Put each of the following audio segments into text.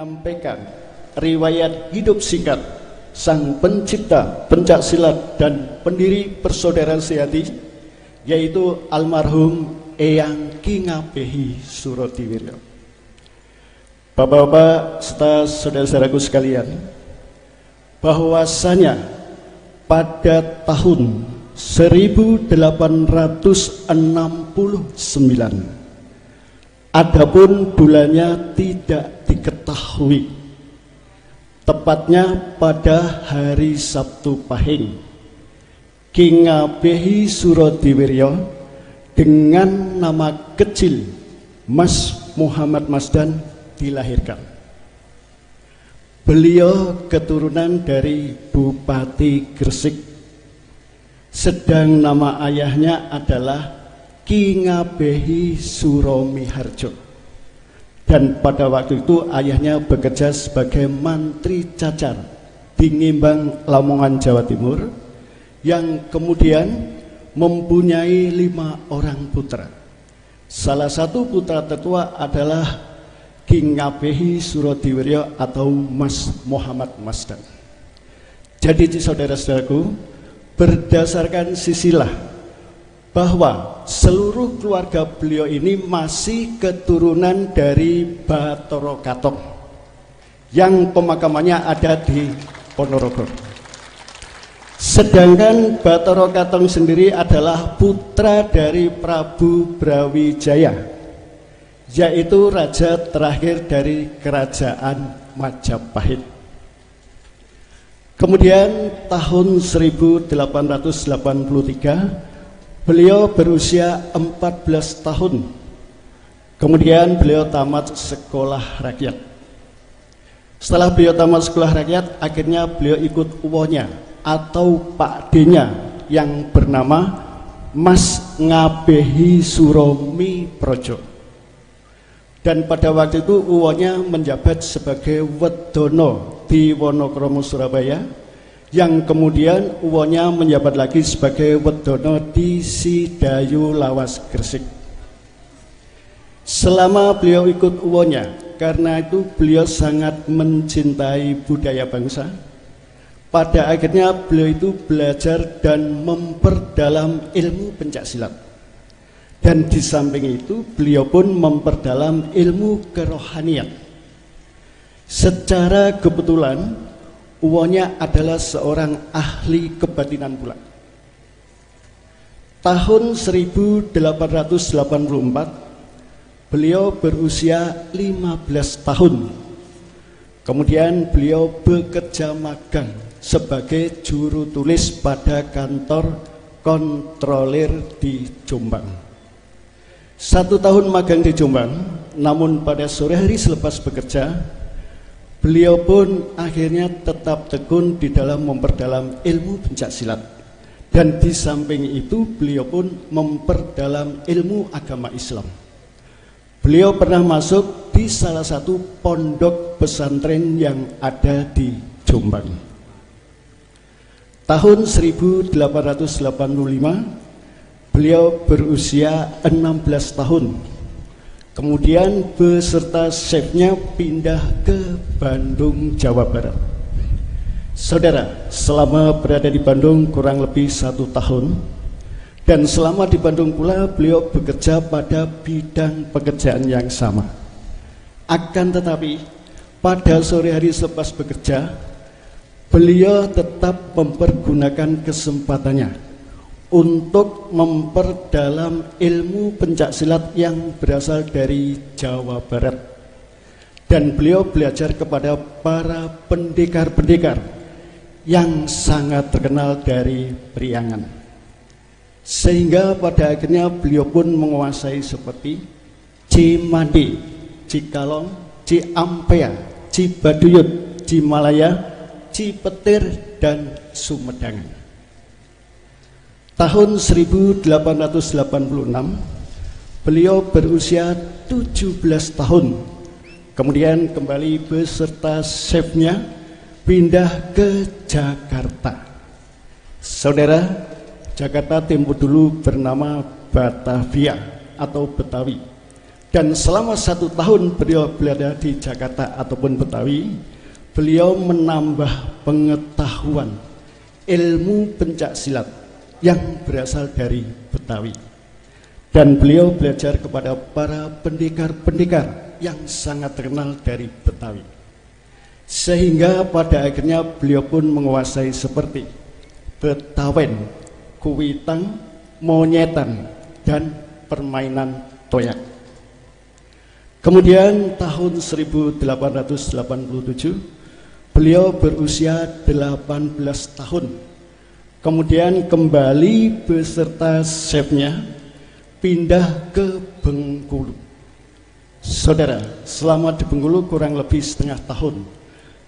menyampaikan riwayat hidup singkat sang pencipta pencak silat dan pendiri Persaudaraan Sejati, yaitu almarhum Eyang Ki Ngabehi Surodiwiryo. Bapak-bapak serta saudara-saudaraku sekalian, bahwasanya pada tahun 1869, adapun bulannya tidak diketahui, tepatnya pada hari Sabtu Pahing, Ki Ngabehi Surodiwiryo dengan nama kecil Mas Muhammad Masdan dilahirkan. Beliau keturunan dari Bupati Gresik, sedang nama ayahnya adalah Ki Ngabehi Suromiharjo, dan pada waktu itu ayahnya bekerja sebagai mantri cacar di Ngimbang, Lamongan, Jawa Timur, yang kemudian mempunyai 5 orang putra. Salah satu putra tertua adalah Ki Ngabehi Surodiwiryo atau Mas Muhammad Masdan. Jadi saudara-saudaraku, berdasarkan silsilah bahwa seluruh keluarga beliau ini masih keturunan dari Bathara Katong yang pemakamannya ada di Ponorogo. Sedangkan Bathara Katong sendiri adalah putra dari Prabu Brawijaya, yaitu raja terakhir dari kerajaan Majapahit. Kemudian tahun 1883 beliau berusia 14 tahun. Kemudian beliau tamat sekolah rakyat. Setelah beliau tamat sekolah rakyat, akhirnya beliau ikut uwonya atau Pak D-nya yang bernama Mas Ngabehi Suromiprojo. Dan pada waktu itu uwonya menjabat sebagai Wedono di Wonokromo, Surabaya, yang kemudian uwonya menjabat lagi sebagai Wedono di Sidayu Lawas, Gresik. Selama beliau ikut uwonya, karena itu beliau sangat mencintai budaya bangsa, pada akhirnya beliau itu belajar dan memperdalam ilmu pencaksilat. Dan di samping itu beliau pun memperdalam ilmu kerohanian. Secara kebetulan uwonya adalah seorang ahli kebatinan pula. Tahun 1884 beliau berusia 15 tahun. Kemudian beliau bekerja magang sebagai juru tulis pada kantor kontrolir di Jombang. 1 tahun magang di Jombang, namun pada sore hari selepas bekerja, beliau pun akhirnya tetap tekun di dalam memperdalam ilmu pencaksilat. Dan di samping itu beliau pun memperdalam ilmu agama Islam. Beliau pernah masuk di salah satu pondok pesantren yang ada di Jombang. Tahun 1885 beliau berusia 16 tahun. Kemudian beserta chefnya pindah ke Bandung, Jawa Barat. Saudara, selama berada di Bandung kurang lebih 1 tahun, dan selama di Bandung pula beliau bekerja pada bidang pekerjaan yang sama. Akan tetapi pada sore hari selepas bekerja, beliau tetap mempergunakan kesempatannya untuk memperdalam ilmu pencaksilat yang berasal dari Jawa Barat. Dan beliau belajar kepada para pendekar-pendekar yang sangat terkenal dari Priangan. Sehingga pada akhirnya beliau pun menguasai seperti Cimandi, Cikalong, Ciampea, Cibaduyut, Cimalaya, Cipetir, dan Sumedang. Tahun 1886 beliau berusia 17 tahun. Kemudian kembali beserta chefnya pindah ke Jakarta. Saudara, Jakarta tempo dulu bernama Batavia atau Betawi. Dan selama 1 tahun beliau berada di Jakarta ataupun Betawi, beliau menambah pengetahuan ilmu pencak silat yang berasal dari Betawi. Dan beliau belajar kepada para pendekar-pendekar yang sangat terkenal dari Betawi. Sehingga pada akhirnya beliau pun menguasai seperti Betawen, Kuitang, Monyetan, dan permainan toyak. Kemudian tahun 1887 beliau berusia 18 tahun. Kemudian kembali beserta chefnya pindah ke Bengkulu. Saudara, selama di Bengkulu kurang lebih setengah tahun.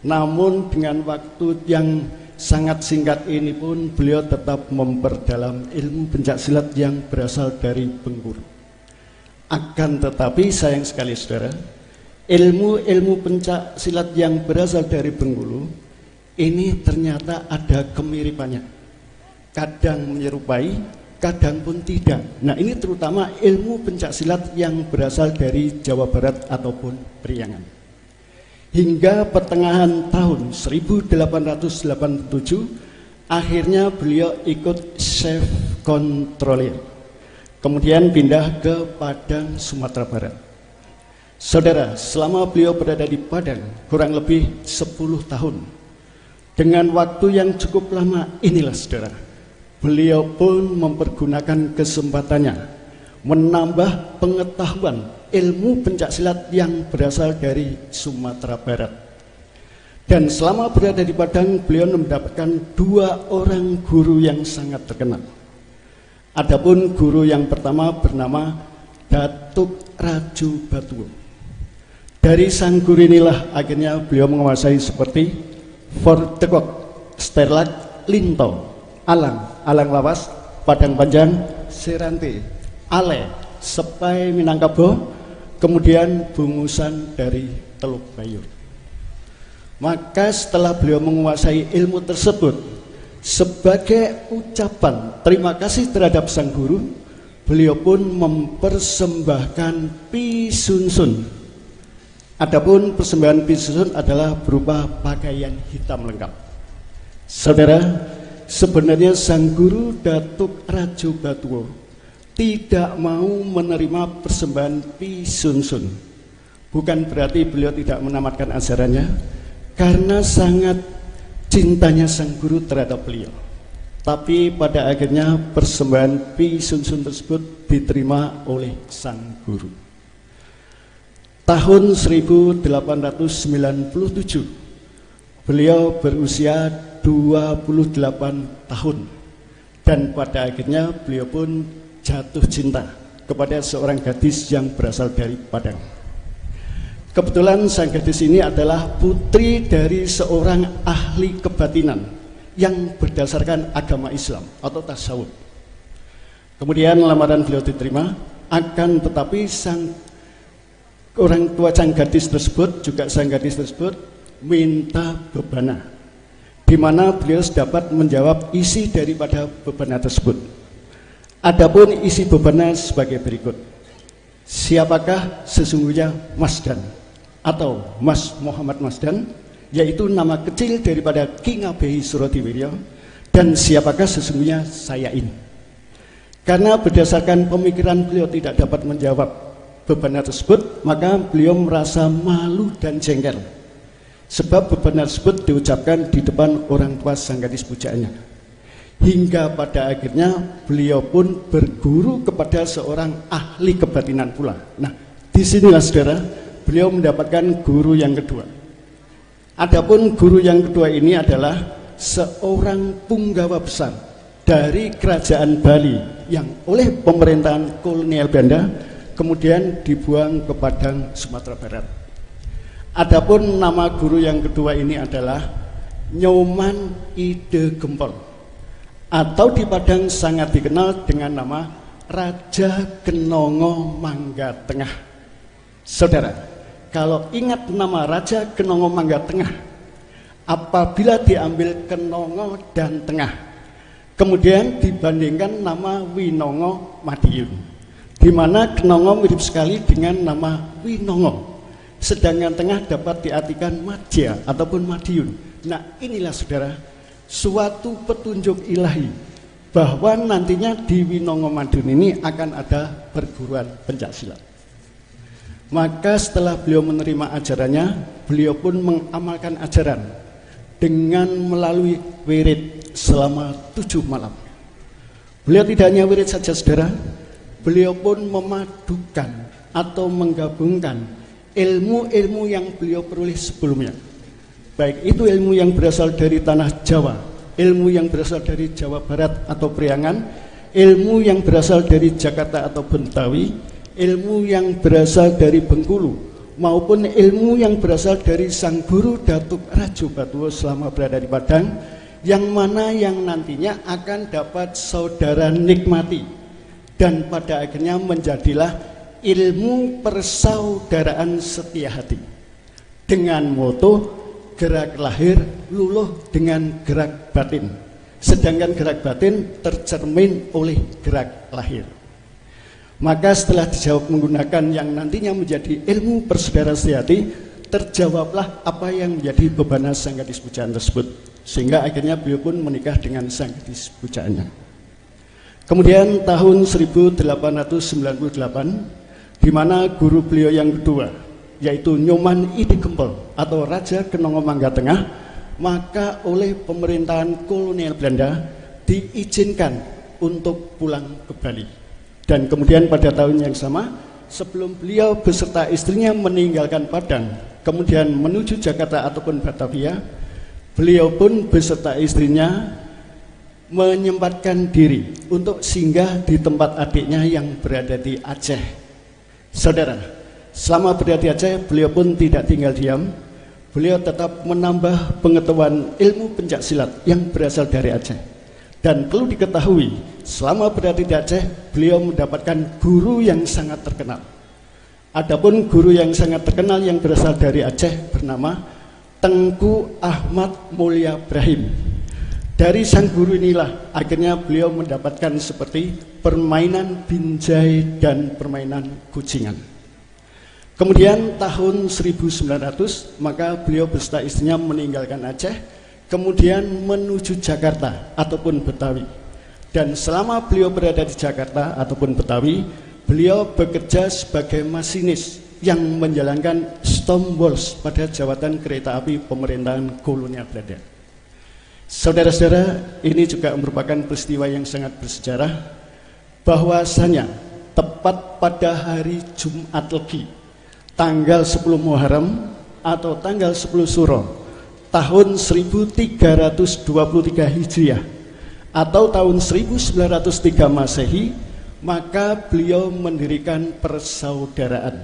Namun dengan waktu yang sangat singkat ini pun beliau tetap memperdalam ilmu pencak silat yang berasal dari Bengkulu. Akan tetapi sayang sekali saudara, ilmu pencak silat yang berasal dari Bengkulu ini ternyata ada kemiripannya. Kadang menyerupai, kadang pun tidak. Nah, ini terutama ilmu pencak silat yang berasal dari Jawa Barat ataupun Priangan. Hingga pertengahan tahun 1887 akhirnya beliau ikut chef kontrolir. Kemudian pindah ke Padang, Sumatera Barat. Saudara, selama beliau berada di Padang kurang lebih 10 tahun. Dengan waktu yang cukup lama inilah saudara, beliau pun mempergunakan kesempatannya menambah pengetahuan ilmu pencak silat yang berasal dari Sumatera Barat. Dan selama berada di Padang, beliau mendapatkan 2 orang guru yang sangat terkenal. Adapun guru yang pertama bernama Datuk Raju Batuwo. Dari sang guru inilah akhirnya beliau menguasai seperti Fortekok, Sterlak, Linto, Alang Lawas, Padang Panjang, Seranti, Ale, Sepai Minangkabau, kemudian bungusan dari Teluk Bayur. Maka setelah beliau menguasai ilmu tersebut, sebagai ucapan terima kasih terhadap sang guru, beliau pun mempersembahkan pisunsun. Adapun persembahan pisunsun adalah berupa pakaian hitam lengkap. Saudara, sebenarnya sang guru Datuk Raju Batuwo tidak mau menerima persembahan pisunsun. Bukan berarti beliau tidak menamatkan ajarannya, karena sangat cintanya sang guru terhadap beliau. Tapi pada akhirnya persembahan pisunsun tersebut diterima oleh sang guru. Tahun 1897 beliau berusia 28 tahun, dan pada akhirnya beliau pun jatuh cinta kepada seorang gadis yang berasal dari Padang. Kebetulan sang gadis ini adalah putri dari seorang ahli kebatinan yang berdasarkan agama Islam atau tasawuf. Kemudian lamaran beliau diterima, akan tetapi sang orang tua sang gadis tersebut, juga sang gadis tersebut minta bebana, di mana beliau dapat menjawab isi daripada bebana tersebut. Adapun isi bebana sebagai berikut: siapakah sesungguhnya Masdan atau Mas Muhammad Masdan, yaitu nama kecil daripada Ki Ngabehi Surodiwiryo, dan siapakah sesungguhnya saya ini. Karena berdasarkan pemikiran beliau tidak dapat menjawab bebana tersebut, maka beliau merasa malu dan jengkel, sebab bebana tersebut diucapkan di depan orang tua sang gadis pujaannya. Hingga pada akhirnya beliau pun berguru kepada seorang ahli kebatinan pula. Nah, disinilah saudara, beliau mendapatkan guru yang kedua. Adapun guru yang kedua ini adalah seorang punggawa besar dari kerajaan Bali yang oleh pemerintahan kolonial Belanda kemudian dibuang ke Padang, Sumatera Barat. Adapun nama guru yang kedua ini adalah Nyoman Ide Gempol, atau di Padang sangat dikenal dengan nama Raja Kenongo Mangga Tengah. Saudara, kalau ingat nama Raja Kenongo Mangga Tengah, apabila diambil Kenongo dan Tengah, kemudian dibandingkan nama Winongo Madiun, di mana Kenongo mirip sekali dengan nama Winongo, sedangkan tengah dapat diartikan Madya ataupun Madiun. Nah, inilah saudara, suatu petunjuk ilahi bahwa nantinya di Winongo Madiun ini akan ada perguruan pencaksilat. Maka setelah beliau menerima ajarannya, beliau pun mengamalkan ajaran dengan melalui wirid selama 7 malam. Beliau tidak hanya wirid saja saudara, beliau pun memadukan atau menggabungkan ilmu-ilmu yang beliau peroleh sebelumnya. Baik itu ilmu yang berasal dari tanah Jawa, ilmu yang berasal dari Jawa Barat atau Priangan, ilmu yang berasal dari Jakarta atau Betawi, ilmu yang berasal dari Bengkulu, maupun ilmu yang berasal dari sang guru Datuk Rajo Batuwo selama berada di Padang, yang mana yang nantinya akan dapat saudara nikmati, dan pada akhirnya menjadilah ilmu persaudaraan setia hati dengan moto gerak lahir luluh dengan gerak batin, sedangkan gerak batin tercermin oleh gerak lahir. Maka setelah dijawab menggunakan yang nantinya menjadi ilmu persaudaraan setia hati, terjawablah apa yang menjadi bebana sang gadis pujaan tersebut, sehingga akhirnya beliau pun menikah dengan sang gadis pujaannya. Kemudian tahun 1898, di mana guru beliau yang kedua, yaitu Nyoman Idi Gempol atau Raja Kenongo Mangga Tengah, maka oleh pemerintahan kolonial Belanda diizinkan untuk pulang ke Bali. Dan kemudian pada tahun yang sama, sebelum beliau beserta istrinya meninggalkan Padang, kemudian menuju Jakarta ataupun Batavia, beliau pun beserta istrinya menyempatkan diri untuk singgah di tempat adiknya yang berada di Aceh. Saudara, selama berada di Aceh, beliau pun tidak tinggal diam. Beliau tetap menambah pengetahuan ilmu pencaksilat yang berasal dari Aceh. Dan perlu diketahui, selama berada di Aceh, beliau mendapatkan guru yang sangat terkenal. Adapun guru yang sangat terkenal yang berasal dari Aceh bernama Tengku Ahmad Mulia Ibrahim. Dari sang guru inilah akhirnya beliau mendapatkan seperti permainan binjai dan permainan kucingan. Kemudian tahun 1900, maka beliau beserta istrinya meninggalkan Aceh, kemudian menuju Jakarta ataupun Betawi. Dan selama beliau berada di Jakarta ataupun Betawi, beliau bekerja sebagai masinis yang menjalankan Stomwolf pada jawatan kereta api pemerintahan kolonial Belanda. Saudara-saudara, ini juga merupakan peristiwa yang sangat bersejarah, bahwasanya tepat pada hari Jumat Legi, tanggal 10 Muharram atau tanggal 10 Suro, tahun 1323 Hijriah atau tahun 1903 Masehi, maka beliau mendirikan persaudaraan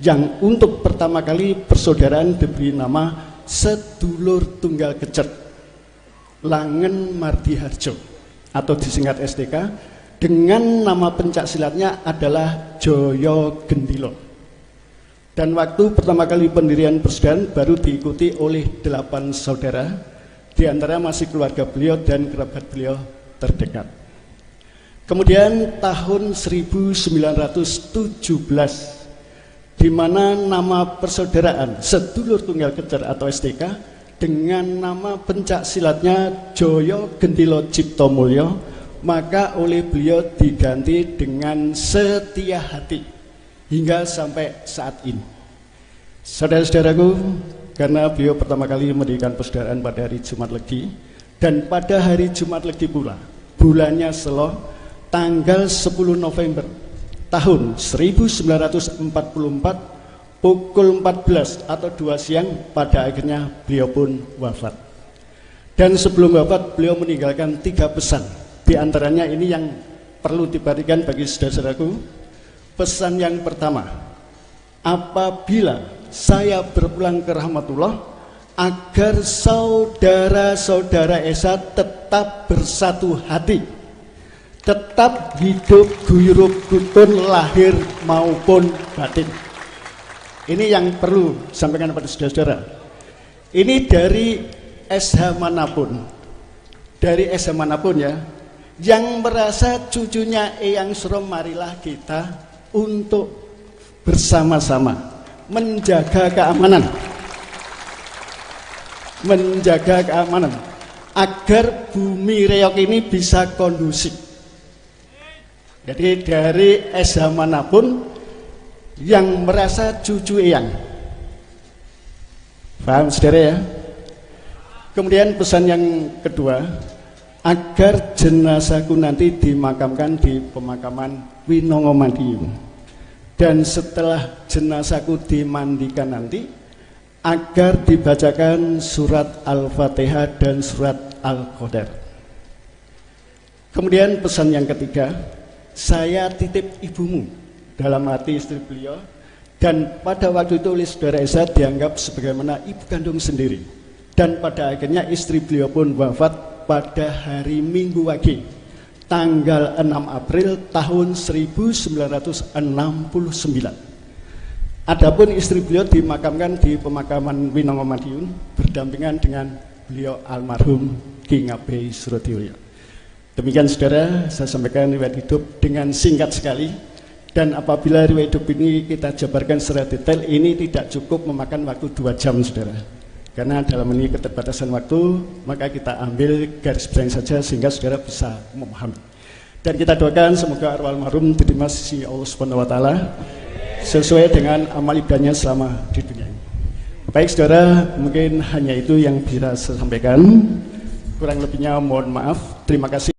yang untuk pertama kali persaudaraan diberi nama Sedulur Tunggal Kecet Langen Mardiharjo atau disingkat STK, dengan nama pencaksilatnya adalah Joyo Gendilo. Dan waktu pertama kali pendirian persaudaraan baru diikuti oleh 8 saudara, di antara masih keluarga beliau dan kerabat beliau terdekat. Kemudian tahun 1917, di mana nama persaudaraan Sedulur Tunggal Kecet atau STK dengan nama pencaksilatnya Joyo Gendilo Cipto Mulyo, maka oleh beliau diganti dengan Setia Hati hingga sampai saat ini. Saudara-saudaraku, karena beliau pertama kali mendirikan persaudaraan pada hari Jumat Legi, dan pada hari Jumat Legi pula, bulannya Selo, tanggal 10 November tahun 1944, pukul 14 atau 2 siang, pada akhirnya beliau pun wafat. Dan sebelum wafat, beliau meninggalkan 3 pesan. Di antaranya ini yang perlu diperhatikan bagi saudara-saudaraku. Pesan yang pertama, apabila saya berpulang ke rahmatullah, agar saudara-saudara Esa tetap bersatu hati, tetap hidup guyub rukun lahir maupun batin. Ini yang perlu sampaikan kepada saudara-saudara. Ini dari SH manapun, dari SH manapun ya, yang merasa cucunya Eyang Srom, marilah kita untuk bersama-sama menjaga keamanan agar Bumi Reog ini bisa kondusif. Jadi dari SH manapun yang merasa cucu eyang, paham saudara ya? Kemudian pesan yang kedua, agar jenazahku nanti dimakamkan di pemakaman Winongo Madiun, dan setelah jenazahku dimandikan nanti agar dibacakan surat Al-Fatihah dan surat Al-Qadar. Kemudian pesan yang ketiga, saya titip ibumu, dalam hati istri beliau, dan pada waktu itu oleh saudara Esa dianggap sebagaimana ibu kandung sendiri, dan pada akhirnya istri beliau pun wafat pada hari Minggu Wage tanggal 6 April tahun 1969. Adapun istri beliau dimakamkan di pemakaman Winongo Madiun berdampingan dengan beliau almarhum Ki Ngabei Surotiyo. Demikian saudara, saya sampaikan riwayat hidup dengan singkat sekali, dan apabila riwayat hidup ini kita jabarkan secara detail, ini tidak cukup memakan waktu 2 jam saudara, karena dalam ini keterbatasan waktu, maka kita ambil garis besar saja sehingga saudara bisa memahami. Dan kita doakan semoga arwah almarhum diterima sisi Allah Subhanahu wa taala sesuai dengan amal ibadahnya selama di dunia ini. Baik saudara, mungkin hanya itu yang bisa saya sampaikan. Kurang lebihnya mohon maaf. Terima kasih.